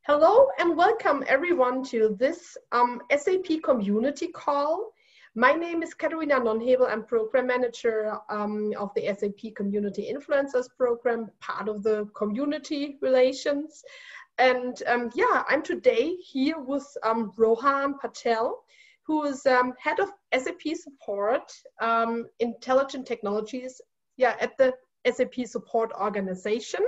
Hello and welcome everyone to this SAP Community Call. My name is Katharina Nonhebel. I'm Program Manager of the SAP Community Influencers Program, part of the Community Relations. And I'm today here with Rohan Patel, who is Head of SAP Support, Intelligent Technologies at the SAP Support Organization.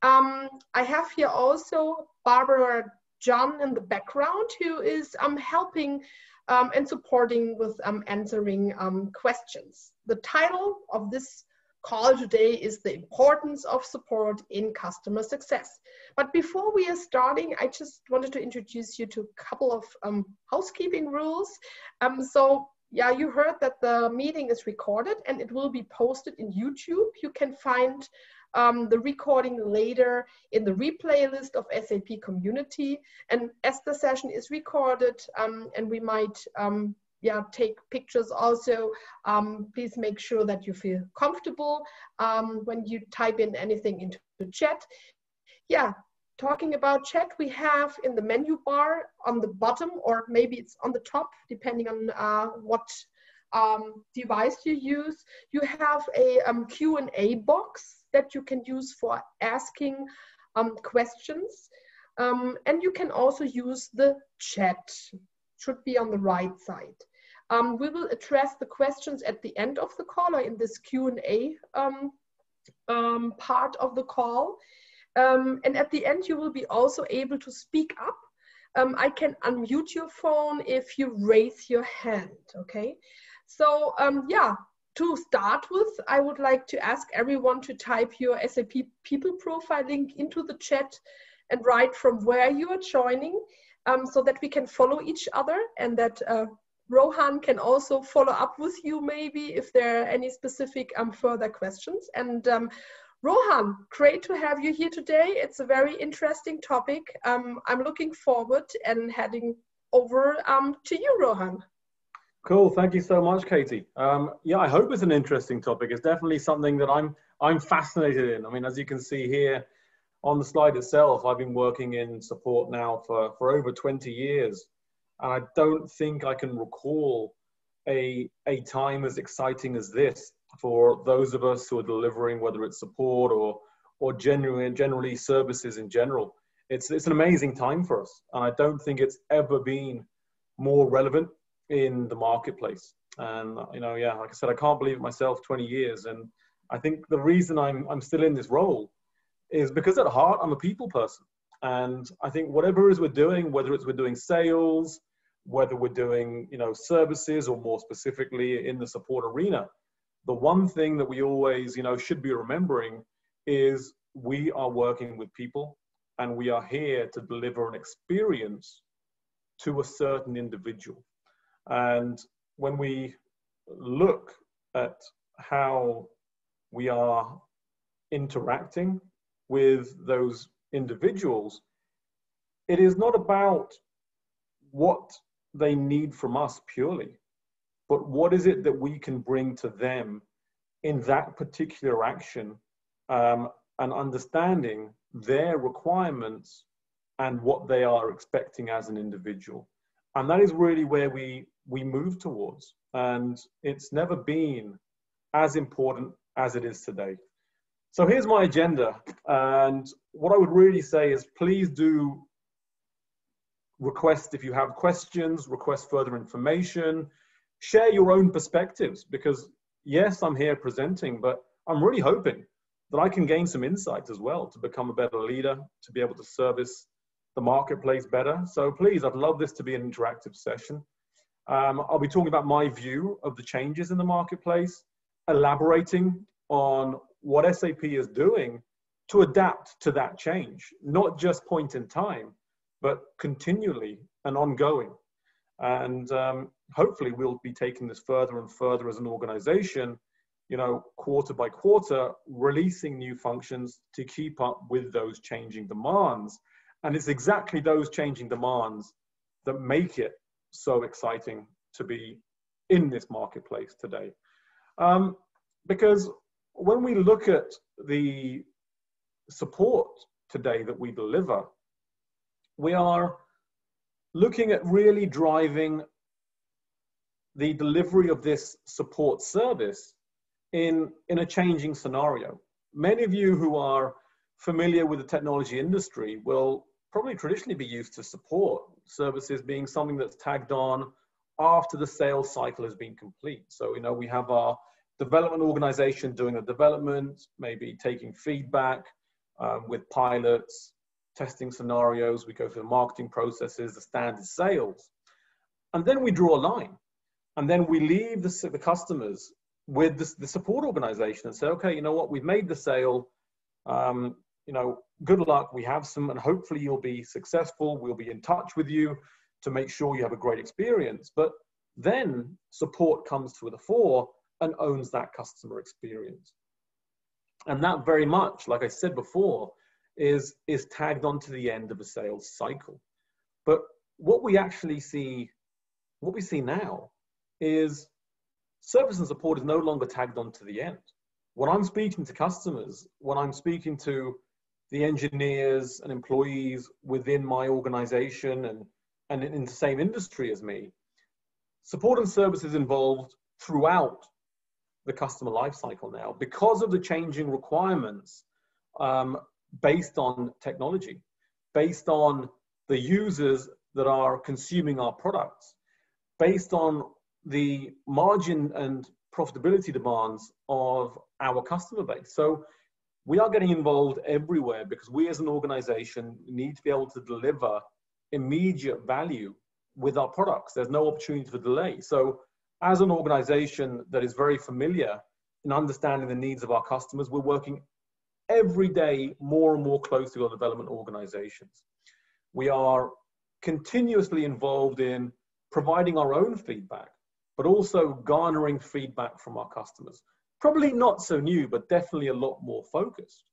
I have here also Barbara John in the background, who is helping and supporting with answering questions. The title of this call today is The Importance of Support in Customer Success. But before we are starting, I just wanted to introduce you to a couple of housekeeping rules. You heard that the meeting is recorded and it will be posted in YouTube. You can find the recording later in the replay list of SAP Community. And as the session is recorded and we might take pictures also, please make sure that you feel comfortable when you type in anything into the chat. Talking about chat, we have in the menu bar on the bottom, or maybe it's on the top, depending on what device you use, you have a Q&A box that you can use for asking questions. And you can also use the chat, should be on the right side. We will address the questions at the end of the call or in this Q&A part of the call. And at the end, you will be also able to speak up. I can unmute your phone if you raise your hand, okay? So to start with, I would like to ask everyone to type your SAP People Profile link into the chat and write from where you are joining so that we can follow each other, and that Rohan can also follow up with you maybe if there are any specific further questions. And Rohan, great to have you here today. It's a very interesting topic. I'm looking forward and heading over to you, Rohan. Cool, thank you so much, Katie. I hope it's an interesting topic. It's definitely something that I'm fascinated in. I mean, as you can see here on the slide itself, I've been working in support now for over 20 years. And I don't think I can recall a time as exciting as this for those of us who are delivering, whether it's support or generally services in general. It's an amazing time for us. And I don't think it's ever been more relevant in the marketplace. And like I said, I can't believe it myself, 20 years. And I think the reason I'm still in this role is because at heart, I'm a people person. And I think whatever it is we're doing, whether it's we're doing sales, whether we're doing, services, or more specifically in the support arena, the one thing that we always, should be remembering is we are working with people and we are here to deliver an experience to a certain individual. And when we look at how we are interacting with those individuals, it is not about what they need from us purely, but what is it that we can bring to them in that particular action, and understanding their requirements and what they are expecting as an individual. And that is really where we move towards. And it's never been as important as it is today. So here's my agenda. And what I would really say is please do request, if you have questions, request further information, share your own perspectives, because yes, I'm here presenting, but I'm really hoping that I can gain some insight as well to become a better leader, to be able to service the marketplace better. So please, I'd love this to be an interactive session. I'll be talking about my view of the changes in the marketplace, elaborating on what SAP is doing to adapt to that change, not just point in time, but continually and ongoing. And hopefully we'll be taking this further and further as an organization, quarter by quarter, releasing new functions to keep up with those changing demands. And it's exactly those changing demands that make it so exciting to be in this marketplace today. Because when we look at the support today that we deliver, we are looking at really driving the delivery of this support service in a changing scenario. Many of you who are familiar with the technology industry will probably traditionally be used to support services being something that's tagged on after the sales cycle has been complete. So, we have our development organization doing the development, maybe taking feedback with pilots, testing scenarios. We go through the marketing processes, the standard sales, and then we draw a line. And then we leave the customers with the support organization and say, okay, you know what, we've made the sale. Good luck. We have some, and hopefully you'll be successful. We'll be in touch with you to make sure you have a great experience. But then support comes to the fore and owns that customer experience. And that very much, like I said before, is tagged onto the end of a sales cycle. But what we actually see, what we see now is service and support is no longer tagged onto the end. When I'm speaking to customers, when I'm speaking to the engineers and employees within my organization and in the same industry as me, support and service is involved throughout the customer lifecycle now because of the changing requirements based on technology, based on the users that are consuming our products, based on the margin and profitability demands of our customer base. So we are getting involved everywhere because we as an organization need to be able to deliver immediate value with our products. There's no opportunity for delay. So as an organization that is very familiar in understanding the needs of our customers, we're working every day more and more closely with development organizations. We are continuously involved in providing our own feedback, but also garnering feedback from our customers. Probably not so new, but definitely a lot more focused.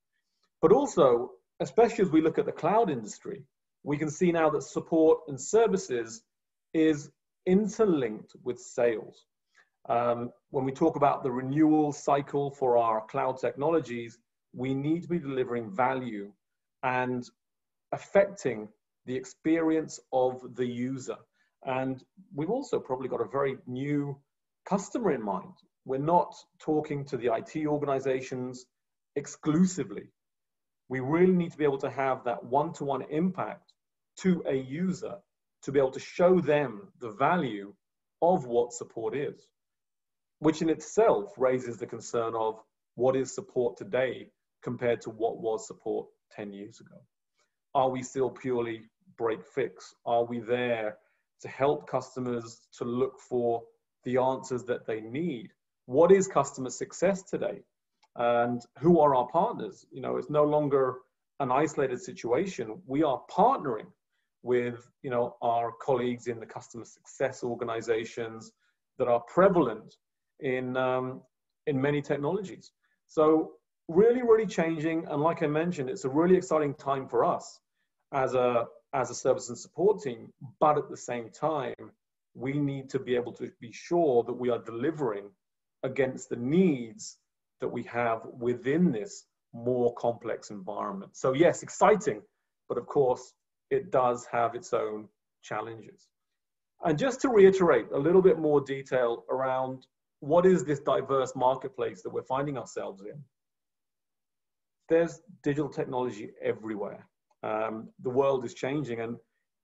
But also, especially as we look at the cloud industry, we can see now that support and services is interlinked with sales. When we talk about the renewal cycle for our cloud technologies, we need to be delivering value and affecting the experience of the user. And we've also probably got a very new customer in mind. We're not talking to the IT organizations exclusively. We really need to be able to have that one-to-one impact to a user to be able to show them the value of what support is, which in itself raises the concern of what is support today compared to what was support 10 years ago. Are we still purely break fix? Are we there to help customers to look for the answers that they need? What is customer success today? And who are our partners? It's no longer an isolated situation. We are partnering with, our colleagues in the customer success organizations that are prevalent in many technologies. So really, really changing. And like I mentioned, it's a really exciting time for us as a service and support team. But at the same time, we need to be able to be sure that we are delivering against the needs that we have within this more complex environment. So yes, exciting, but of course, it does have its own challenges. And just to reiterate a little bit more detail around what is this diverse marketplace that we're finding ourselves in. There's digital technology everywhere. The world is changing and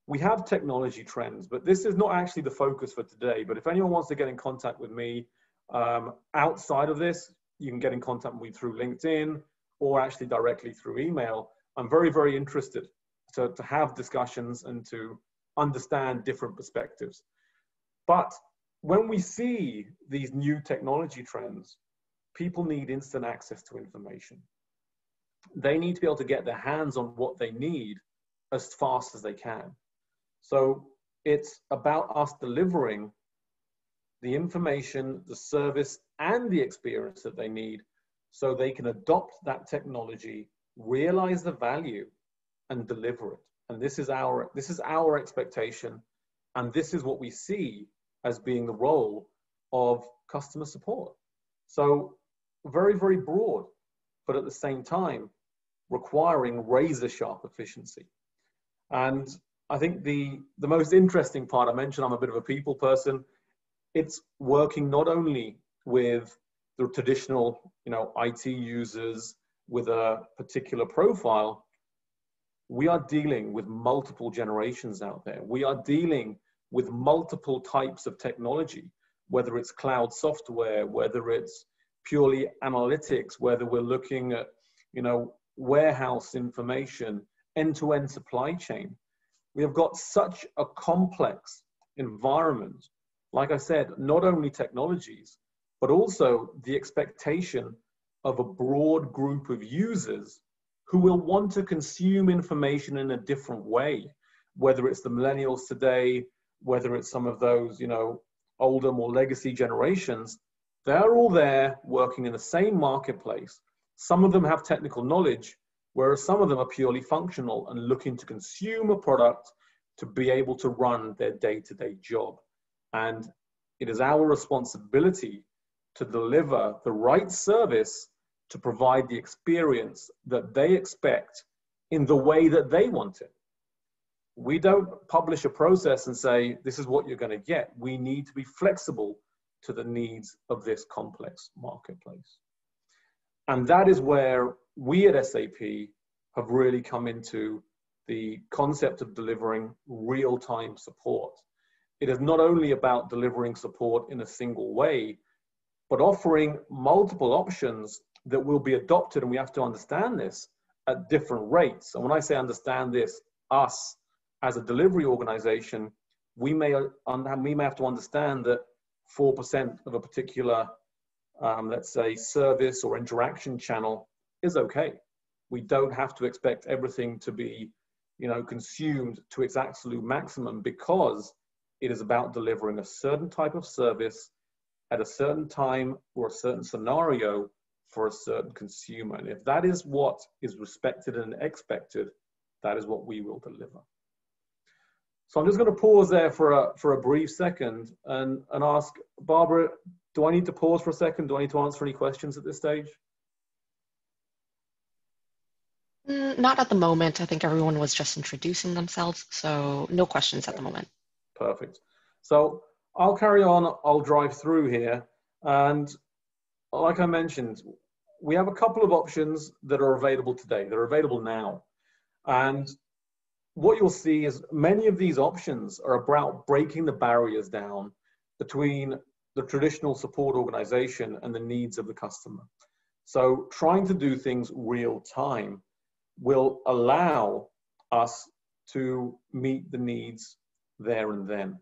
we have technology trends, but this is not actually the focus for today. But if anyone wants to get in contact with me outside of this, you can get in contact with me through LinkedIn or actually directly through email. I'm very, very interested to have discussions and to understand different perspectives. But when we see these new technology trends, people need instant access to information. They need to be able to get their hands on what they need as fast as they can. So it's about us delivering the information, the service, and the experience that they need so they can adopt that technology, realize the value, and deliver it. And this is our expectation, and this is what we see as being the role of customer support. So very, very broad, but at the same time, requiring razor-sharp efficiency. And I think the most interesting part, I mentioned I'm a bit of a people person. It's working not only with the traditional, IT users with a particular profile. We are dealing with multiple generations out there. We are dealing with multiple types of technology, whether it's cloud software, whether it's purely analytics, whether we're looking at, warehouse information, end-to-end supply chain. We have got such a complex environment. Like I said, not only technologies, but also the expectation of a broad group of users who will want to consume information in a different way, whether it's the millennials today, whether it's some of those, older, more legacy generations. They're all there working in the same marketplace. Some of them have technical knowledge, whereas some of them are purely functional and looking to consume a product to be able to run their day-to-day job. And it is our responsibility to deliver the right service to provide the experience that they expect in the way that they want it. We don't publish a process and say, this is what you're going to get. We need to be flexible to the needs of this complex marketplace. And that is where we at SAP have really come into the concept of delivering real-time support. It is not only about delivering support in a single way, but offering multiple options that will be adopted, and we have to understand this, at different rates. And when I say understand this, us as a delivery organization, we may have to understand that 4% of a particular, let's say, service or interaction channel is okay. We don't have to expect everything to be, consumed to its absolute maximum, because it is about delivering a certain type of service at a certain time or a certain scenario for a certain consumer. And if that is what is respected and expected, that is what we will deliver. So I'm just going to pause there for a brief second and ask Barbara, do I need to pause for a second? Do I need to answer any questions at this stage? Not at the moment. I think everyone was just introducing themselves, so no questions at the moment. Perfect. So I'll carry on. I'll drive through here. And like I mentioned, we have a couple of options that are available today. They're available now. And what you'll see is many of these options are about breaking the barriers down between the traditional support organization and the needs of the customer. So trying to do things real time will allow us to meet the needs there and then.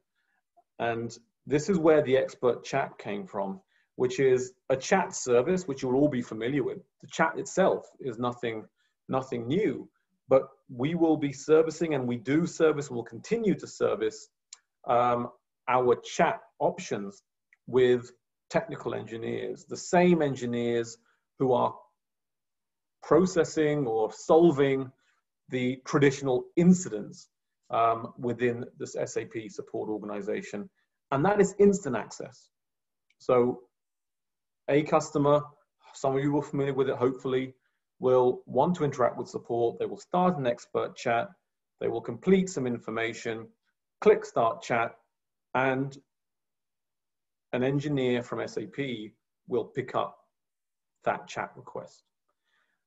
And this is where the expert chat came from, which is a chat service, which you'll all be familiar with. The chat itself is nothing new, but we will be servicing, and we do service, will continue to service our chat options with technical engineers, the same engineers who are processing or solving the traditional incidents within this SAP support organization. And that is instant access. So a customer, some of you are familiar with it, hopefully, will want to interact with support. They will start an expert chat. They will complete some information, click start chat, and an engineer from SAP will pick up that chat request.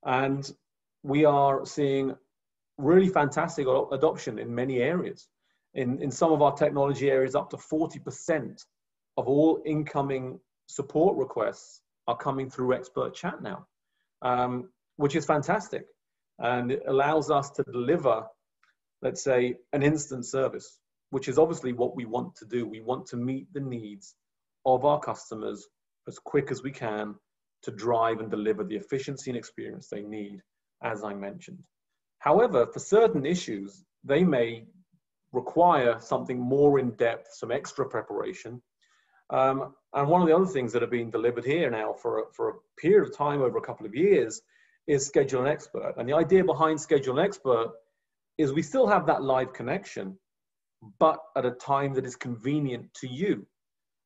And we are seeing really fantastic adoption in many areas. In some of our technology areas, up to 40% of all incoming support requests are coming through expert chat now, which is fantastic. And it allows us to deliver, let's say, an instant service, which is obviously what we want to do. We want to meet the needs of our customers as quick as we can to drive and deliver the efficiency and experience they need, as I mentioned. However, for certain issues, they may require something more in depth, some extra preparation. And one of the other things that are being delivered here now for a period of time over a couple of years is Schedule an Expert. And the idea behind Schedule an Expert is we still have that live connection, but at a time that is convenient to you.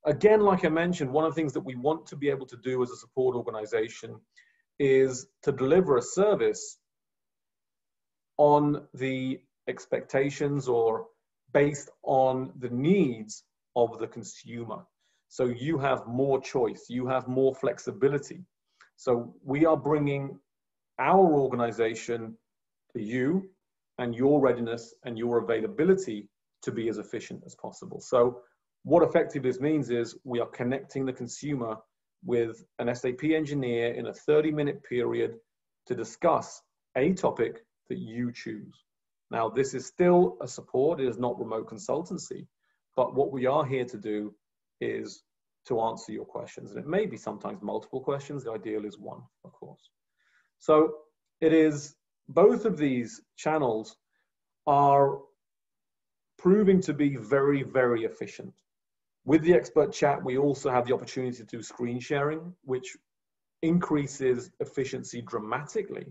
Again, like I mentioned, one of the things that we want to be able to do as a support organization is to deliver a service on the expectations or based on the needs of the consumer. So you have more choice, you have more flexibility. So we are bringing our organization to you and your readiness and your availability to be as efficient as possible. So what effectively this means is we are connecting the consumer with an SAP engineer in a 30-minute period to discuss a topic that you choose. Now, this is still a support, it is not remote consultancy, but what we are here to do is to answer your questions. And it may be sometimes multiple questions, the ideal is one, of course. So it is, both of these channels are proving to be very, very efficient. With the expert chat, we also have the opportunity to do screen sharing, which increases efficiency dramatically.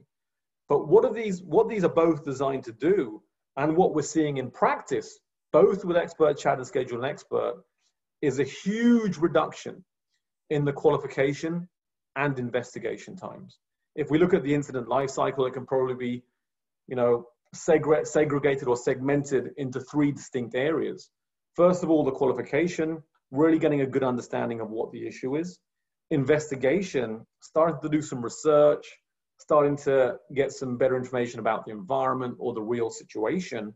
But what these are both designed to do, and what we're seeing in practice, both with expert chat and schedule an expert, is a huge reduction in the qualification and investigation times. If we look at the incident lifecycle, it can probably be, you know, segregated or segmented into 3 distinct areas. First of all, the qualification, really getting a good understanding of what the issue is. Investigation, starting to do some research, starting to get some better information about the environment or the real situation,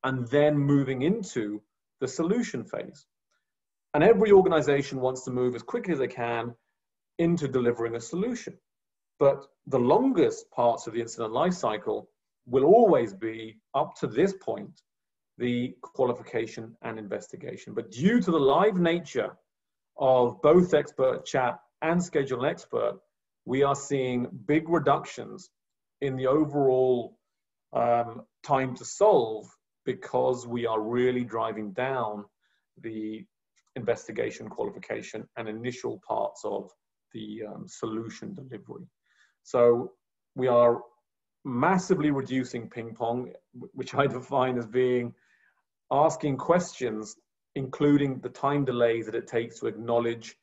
and then moving into the solution phase. And every organization wants to move as quickly as they can into delivering a solution. But the longest parts of the incident lifecycle will always be, up to this point, the qualification and investigation. But due to the live nature of both expert chat and schedule an expert, we are seeing big reductions in the overall time to solve, because we are really driving down the investigation, qualification, and initial parts of the solution delivery. So we are massively reducing ping pong, which I define as being asking questions, including the time delays that it takes to acknowledge,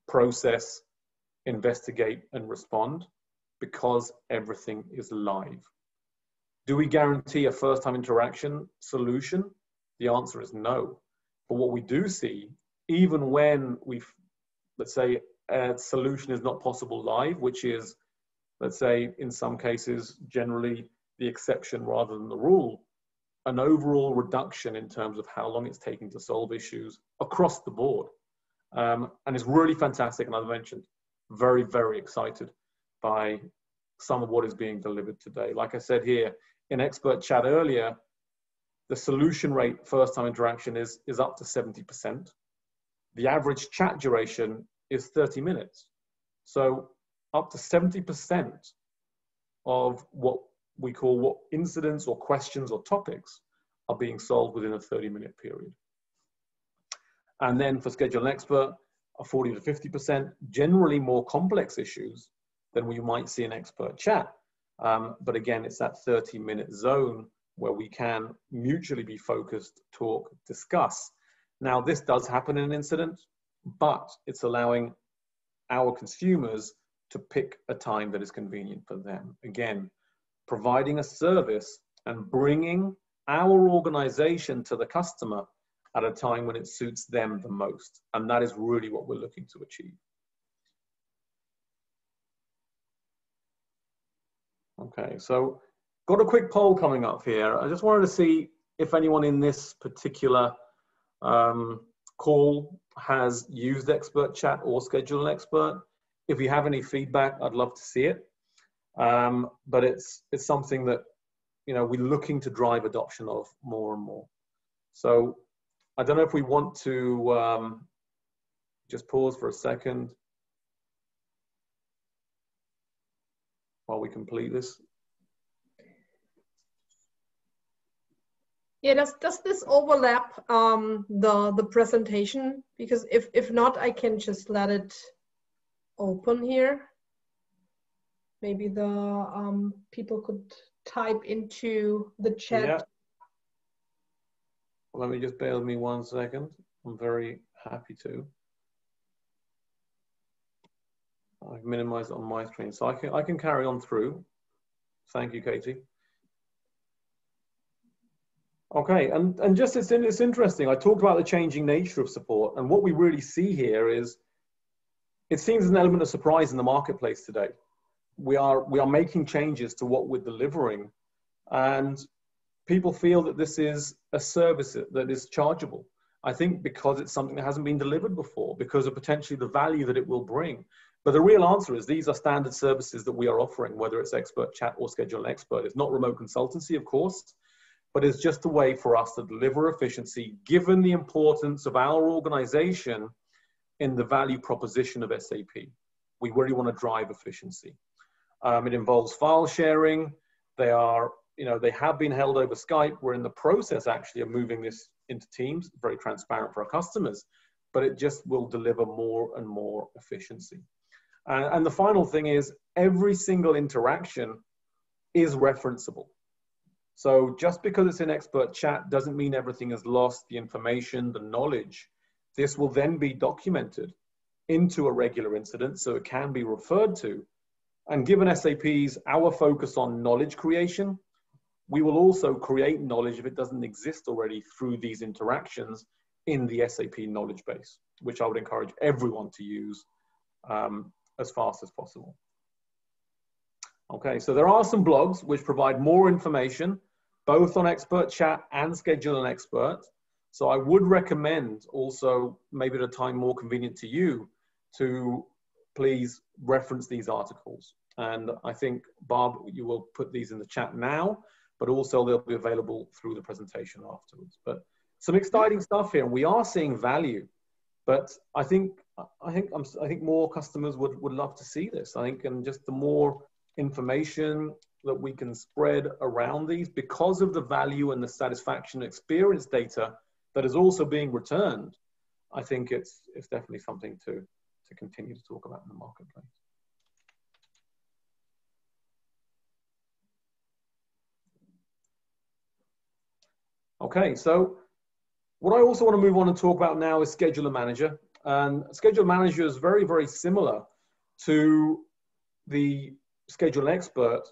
process, investigate, and respond, because everything is live. Do we guarantee a first-time interaction solution? The answer is no. But what we do see, even when let's say a solution is not possible live, which is, let's say, in some cases, generally the exception rather than the rule, an overall reduction in terms of how long it's taking to solve issues across the board. And it's really fantastic. And I've mentioned, very, very excited by some of what is being delivered today. Like I said here, in expert chat earlier, the solution rate first time interaction is up to 70%. The average chat duration is 30 minutes. So up to 70% of what we call incidents or questions or topics are being solved within a 30-minute period. And then for schedule an expert, a 40 to 50%, generally more complex issues than we might see in expert chat. But again, it's that 30-minute zone where we can mutually be focused, talk, discuss. Now, this does happen in an incident, but it's allowing our consumers to pick a time that is convenient for them. Again, providing a service and bringing our organization to the customer at a time when it suits them the most. And that is really what we're looking to achieve. Okay, so got a quick poll coming up here. I just wanted to see if anyone in this particular call has used expert chat or schedule an expert. If you have any feedback, I'd love to see it. But it's something that, you know, we're looking to drive adoption of more and more. So I don't know if we want to just pause for a second while we complete this. Yeah, does this overlap the presentation? Because if not, I can just let it open here. Maybe the people could type into the chat. Yeah. Let me just bear with me 1 second. I'm very happy to. I've minimized it on my screen, so I can carry on through. Thank you, Katie. Okay, and just it's interesting. I talked about the changing nature of support, and what we really see here is it seems an element of surprise in the marketplace today. We are making changes to what we're delivering, and people feel that this is a service that is chargeable. I think because it's something that hasn't been delivered before, because of potentially the value that it will bring. But the real answer is these are standard services that we are offering, whether it's expert chat or schedule an expert. It's not remote consultancy, of course, but it's just a way for us to deliver efficiency, given the importance of our organization in the value proposition of SAP. We really want to drive efficiency. It involves file sharing. They have been held over Skype. We're in the process actually of moving this into Teams, very transparent for our customers, but it just will deliver more and more efficiency. And the final thing is every single interaction is referenceable. So just because it's in expert chat doesn't mean everything is lost, the information, the knowledge. This will then be documented into a regular incident so it can be referred to. And given SAP's, our focus on knowledge creation, we will also create knowledge if it doesn't exist already through these interactions in the SAP knowledge base, which I would encourage everyone to use as fast as possible. Okay, so there are some blogs which provide more information, both on expert chat and schedule an expert. So I would recommend also, maybe at a time more convenient to you, to please reference these articles. And I think, Barb, you will put these in the chat now, but also they'll be available through the presentation afterwards. But some exciting stuff here. We are seeing value, but I think more customers would love to see this. I think, and just the more information that we can spread around these, because of the value and the satisfaction experience data that is also being returned, I think it's definitely something to continue to talk about in the marketplace. Okay, so what I also want to move on and talk about now is Scheduler Manager. And Scheduler Manager is very, very similar to the Schedule Expert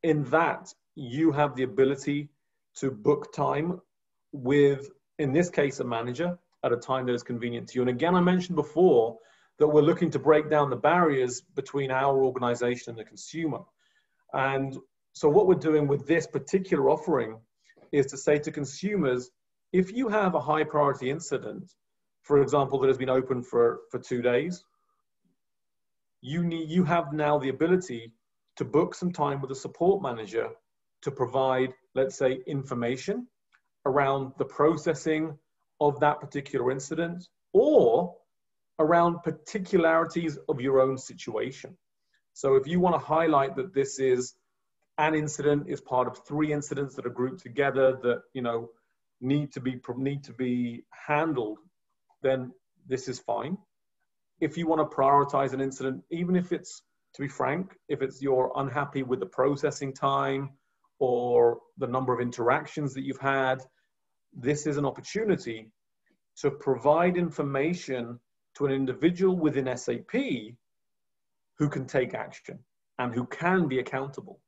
in that you have the ability to book time with, in this case, a manager at a time that is convenient to you. And again, I mentioned before that we're looking to break down the barriers between our organization and the consumer. And so what we're doing with this particular offering is to say to consumers, if you have a high priority incident, for example, that has been open for 2 days, you have now the ability to book some time with a support manager to provide, let's say, information around the processing of that particular incident or around particularities of your own situation. So if you want to highlight that this is an incident is part of 3 incidents that are grouped together that need to be handled, then this is fine. If you want to prioritize an incident, even if it's, to be frank, if it's you're unhappy with the processing time or the number of interactions that you've had, this is an opportunity to provide information to an individual within SAP who can take action and who can be accountable.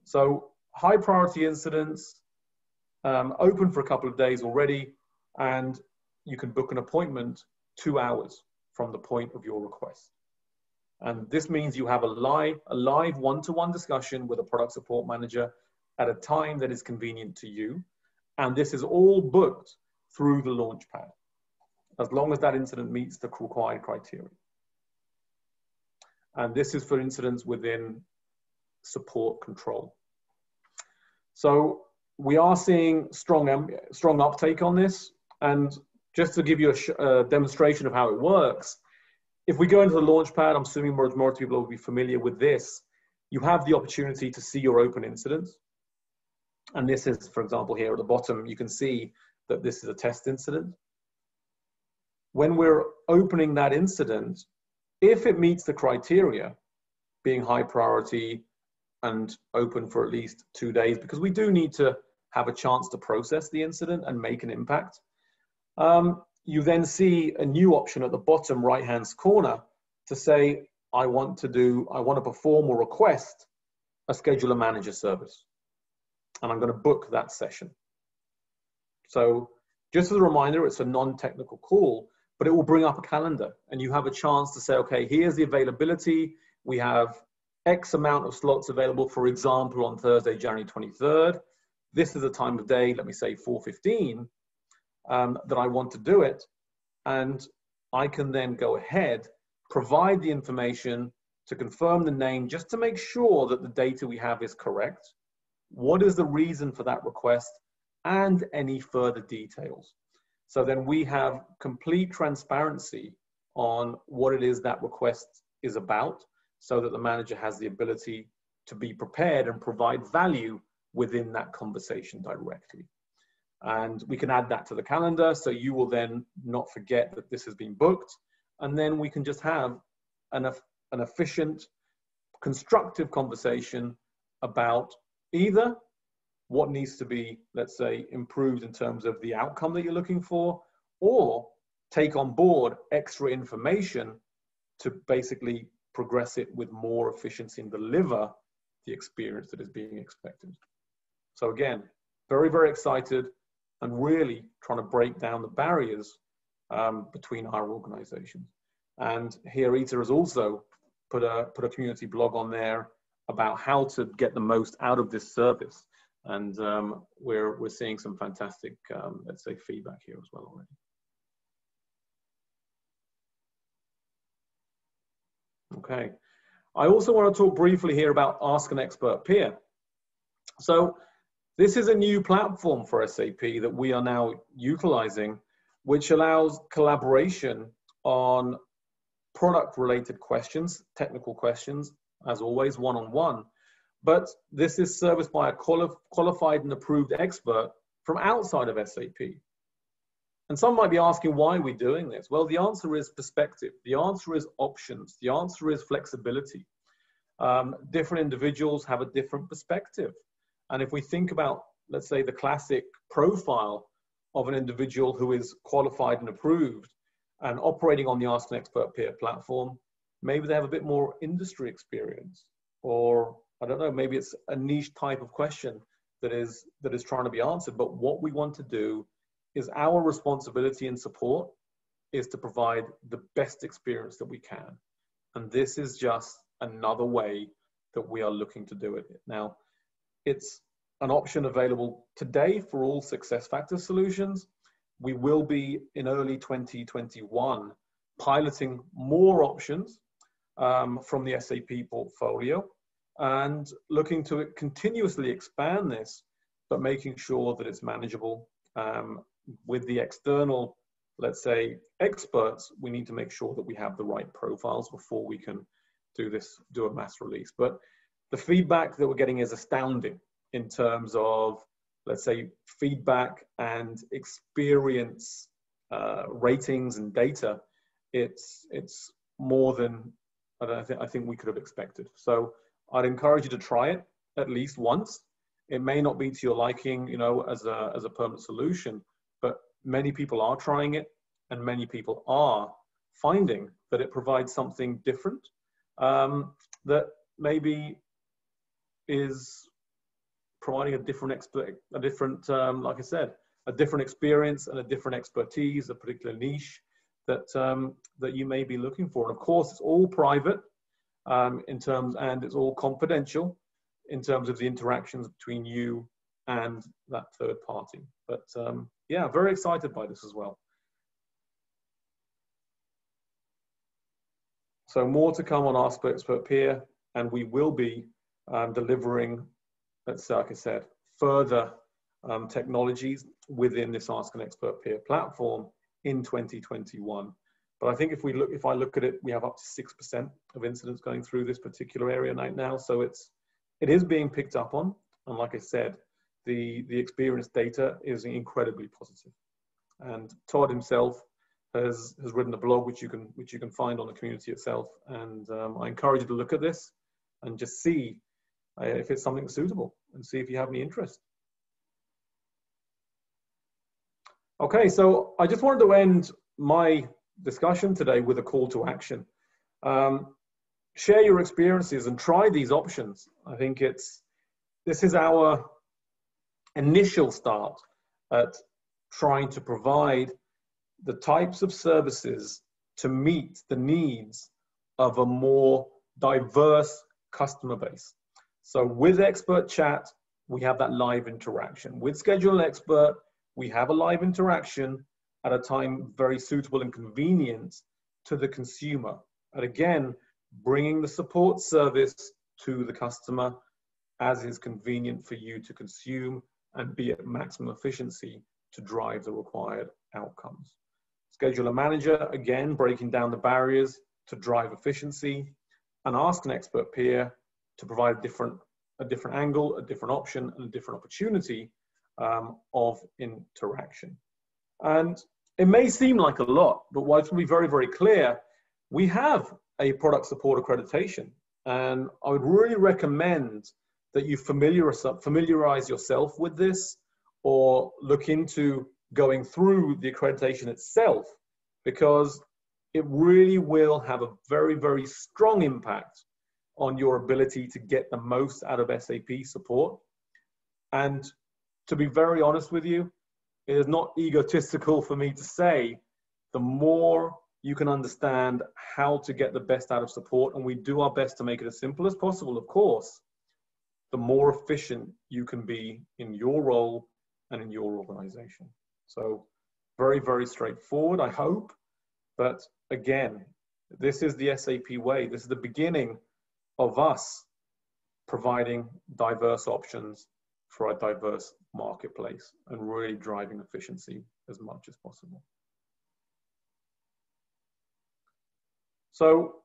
So high priority incidents, open for a couple of days already, and you can book an appointment 2 hours from the point of your request. And this means you have a live one-to-one discussion with a product support manager at a time that is convenient to you. And this is all booked through the Launchpad, as long as that incident meets the required criteria. And this is for incidents within support control. So we are seeing strong uptake on this. And just to give you a demonstration of how it works, if we go into the Launchpad, I'm assuming more people will be familiar with this. You have the opportunity to see your open incidents. And this is, for example, here at the bottom, you can see that this is a test incident. When we're opening that incident, if it meets the criteria, being high priority and open for at least 2 days, because we do need to have a chance to process the incident and make an impact, you then see a new option at the bottom right-hand corner to say, I want to perform or request a scheduler manager service. And I'm going to book that session. So just as a reminder, it's a non-technical call, but it will bring up a calendar and you have a chance to say, okay, here's the availability. We have X amount of slots available, for example, on Thursday, January 23rd. This is the time of day, let me say 4:15, that I want to do it. And I can then go ahead, provide the information to confirm the name, just to make sure that the data we have is correct. What is the reason for that request? And any further details. So then we have complete transparency on what it is that request is about, so that the manager has the ability to be prepared and provide value within that conversation directly. And we can add that to the calendar, so you will then not forget that this has been booked, and then we can just have an efficient, constructive conversation about either what needs to be, let's say, improved in terms of the outcome that you're looking for, or take on board extra information to basically progress it with more efficiency and deliver the experience that is being expected. So again, very, very excited and really trying to break down the barriers between our organizations. And here Ita has also put a community blog on there about how to get the most out of this service. And we're seeing some fantastic, let's say, feedback here as well already. Okay. I also want to talk briefly here about Ask an Expert Peer. So this is a new platform for SAP that we are now utilizing, which allows collaboration on product-related questions, technical questions, as always, one-on-one. But this is serviced by a qualified and approved expert from outside of SAP. And some might be asking, why are we doing this? Well, the answer is perspective. The answer is options. The answer is flexibility. Different individuals have a different perspective. And if we think about, let's say, the classic profile of an individual who is qualified and approved and operating on the Ask an Expert Peer platform, maybe they have a bit more industry experience, or I don't know, maybe it's a niche type of question that is trying to be answered. But what we want to do is, our responsibility and support is to provide the best experience that we can. And this is just another way that we are looking to do it. Now, it's an option available today for all SuccessFactors solutions. We will be in early 2021 piloting more options from the SAP portfolio, and looking to continuously expand this, but making sure that it's manageable. With the external, let's say, experts, we need to make sure that we have the right profiles before we can do a mass release. But the feedback that we're getting is astounding in terms of, let's say, feedback and experience ratings and data. It's more than I think we could have expected. So I'd encourage you to try it at least once. It may not be to your liking, you know, as a permanent solution, but many people are trying it, and many people are finding that it provides something different, that maybe is providing a different, like I said, a different experience and a different expertise, a particular niche that you may be looking for. And of course, it's all private in terms, and it's all confidential in terms of the interactions between you and that third party. But yeah, very excited by this as well. So more to come on Ask Expert Peer, and we will be delivering, let's say, like I said, further technologies within this Ask an Expert Peer platform in 2021. But I think if I look at it, we have up to 6% of incidents going through this particular area right now. So it is being picked up on. And like I said, the experience data is incredibly positive. And Todd himself has written a blog which you can find on the community itself. And I encourage you to look at this and just see if it's something suitable, and see if you have any interest. Okay, so I just wanted to end my discussion today with a call to action. Share your experiences and try these options. I think this is our initial start at trying to provide the types of services to meet the needs of a more diverse customer base. So with Expert Chat, we have that live interaction. With Schedule an Expert, we have a live interaction at a time very suitable and convenient to the consumer. And again, bringing the support service to the customer as is convenient for you to consume and be at maximum efficiency to drive the required outcomes. Scheduler Manager, again, breaking down the barriers to drive efficiency, and Ask an Expert Peer to provide a different angle, a different option, and a different opportunity of interaction. And it may seem like a lot, but while it's going to be very, very clear, we have a product support accreditation. And I would really recommend that you familiarize yourself with this, or look into going through the accreditation itself, because it really will have a very, very strong impact on your ability to get the most out of SAP support. And to be very honest with you, it is not egotistical for me to say, the more you can understand how to get the best out of support, and we do our best to make it as simple as possible, of course, the more efficient you can be in your role and in your organization. So very, very straightforward, I hope. But again, this is the SAP way. This is the beginning of us providing diverse options for a diverse marketplace and really driving efficiency as much as possible. So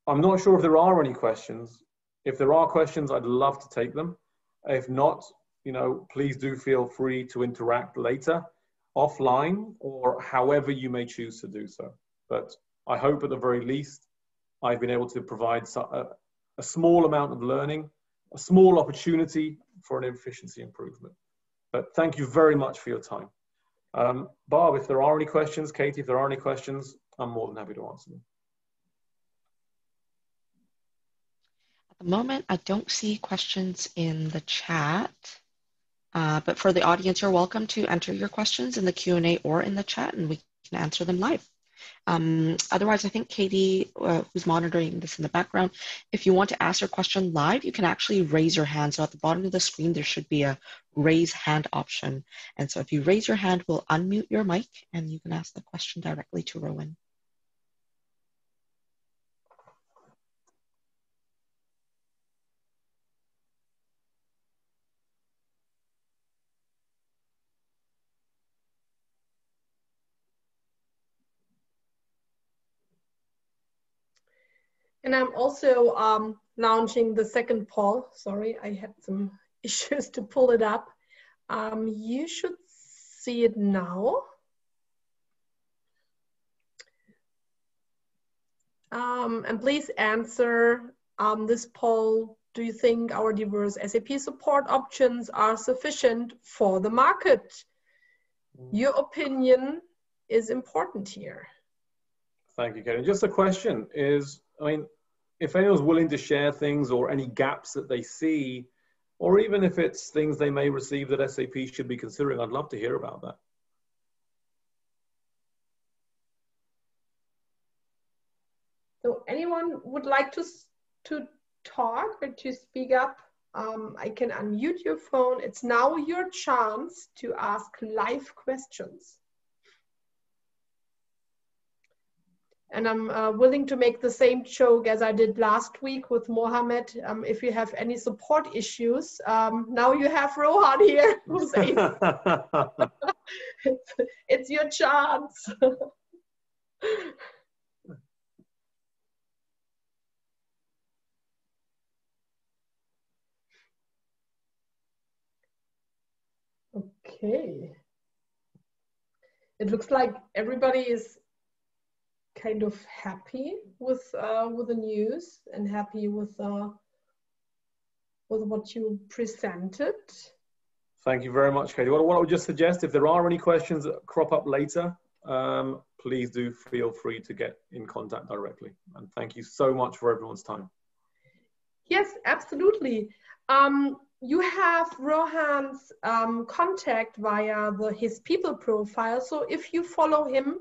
I'm not sure if there are any questions. If there are questions, I'd love to take them. If not, please do feel free to interact later, offline, or however you may choose to do so. But I hope at the very least, I've been able to provide a small amount of learning, a small opportunity for an efficiency improvement. But thank you very much for your time. Barb, if there are any questions, Katie, if there are any questions, I'm more than happy to answer them. At the moment, I don't see questions in the chat, but for the audience, you're welcome to enter your questions in the Q&A or in the chat, and we can answer them live. Otherwise, I think Katie, who's monitoring this in the background, if you want to ask your question live, you can actually raise your hand. So at the bottom of the screen, there should be a raise hand option. And so if you raise your hand, we'll unmute your mic and you can ask the question directly to Rohan. And I'm also launching the second poll. Sorry, I had some issues to pull it up. You should see it now. And please answer this poll. Do you think our diverse SAP support options are sufficient for the market? Your opinion is important here. Thank you, Katie. Just a question is, if anyone's willing to share things or any gaps that they see, or even if it's things they may receive that SAP should be considering, I'd love to hear about that. So anyone would like to talk or to speak up? I can unmute your phone. It's now your chance to ask live questions. And I'm willing to make the same joke as I did last week with Mohammed. If you have any support issues, now you have Rohan here. Who's it's your chance. Okay. It looks like everybody is kind of happy with the news and happy with what you presented. Thank you very much, Katie. What I would just suggest, if there are any questions that crop up later, please do feel free to get in contact directly. And thank you so much for everyone's time. Yes, absolutely. you have Rohan's contact via his people profile. So if you follow him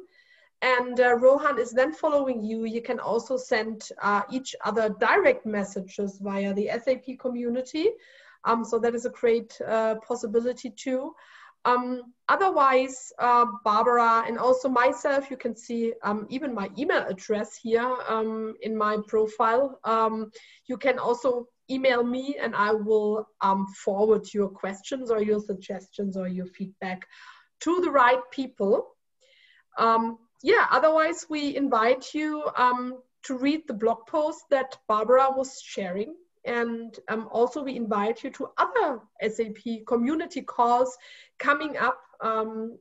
and Rohan is then following you, you can also send each other direct messages via the SAP community. So that is a great possibility too. Otherwise, Barbara and also myself, you can see even my email address here in my profile. You can also email me and I will forward your questions or your suggestions or your feedback to the right people. Yeah, otherwise we invite you to read the blog post that Barbara was sharing. And also we invite you to other SAP community calls coming up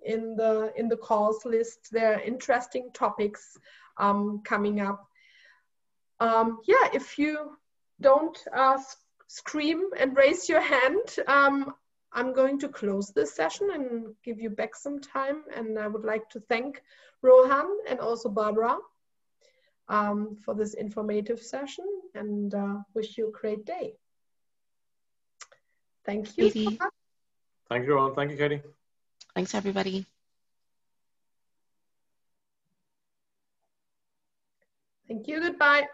in the calls list. There are interesting topics coming up. Yeah, if you don't scream and raise your hand, I'm going to close this session and give you back some time. And I would like to thank Rohan and also Barbara for this informative session, and wish you a great day. Thank you. Katie. Thank you, Rohan. Thank you, Katie. Thanks, everybody. Thank you. Goodbye.